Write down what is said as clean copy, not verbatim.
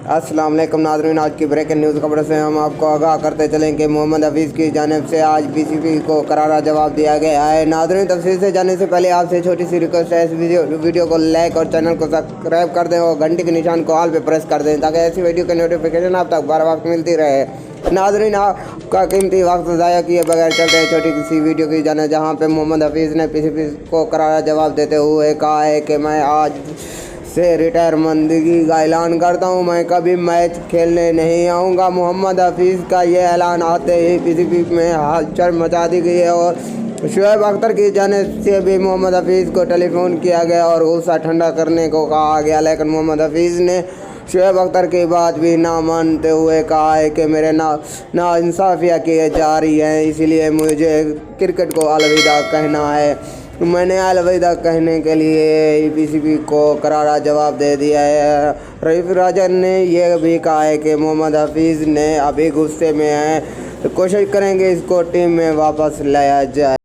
अस्सलाम वालेकुम नाज़रीन, आज की ब्रेकिंग न्यूज़ खबर से हम आपको आगाह करते चलें कि मोहम्मद हफीज़ की जानिब से आज पीसीबी को करारा जवाब दिया गया है। नाज़रीन, तफसील से जाने से पहले आपसे छोटी सी रिक्वेस्ट है, इस वीडियो को लाइक और चैनल को सब्सक्राइब कर दें और घंटे के निशान को ऑल पे प्रेस कर दें ताकि ऐसी वीडियो की नोटिफिकेशन आप तक बर वक्त मिलती रहे। नाज़रीन, आपका कीमती वक्त ज़ाया किए बगैर चलते हैं छोटी सी वीडियो की जाने, जहाँ पे मोहम्मद हफीज़ ने पीसीबी को करारा जवाब देते हुए कहा है कि मैं आज से रिटायरमंदगी का ऐलान करता हूं, मैं कभी मैच खेलने नहीं आऊँगा। मोहम्मद हफीज़ का ये ऐलान आते ही पीसीबी में हलचल मचा दी गई है और शुएब अख्तर की जानिब से भी मोहम्मद हफीज़ को टेलीफोन किया गया और गुस्सा ठंडा करने को कहा गया, लेकिन मोहम्मद हफीज़ ने शुएब अख्तर की बात भी ना मानते हुए कहा है कि मेरे नाइंसाफ़ियाँ की जा रही हैं, इसीलिए मुझे क्रिकेट को अलविदा कहना है। मैंने अलविदा कहने के लिए पीसीबी को करारा जवाब दे दिया है। रईस राजन ने यह भी कहा है कि मोहम्मद हफीज़ ने अभी गुस्से में हैं, कोशिश करेंगे इसको टीम में वापस लाया जाए।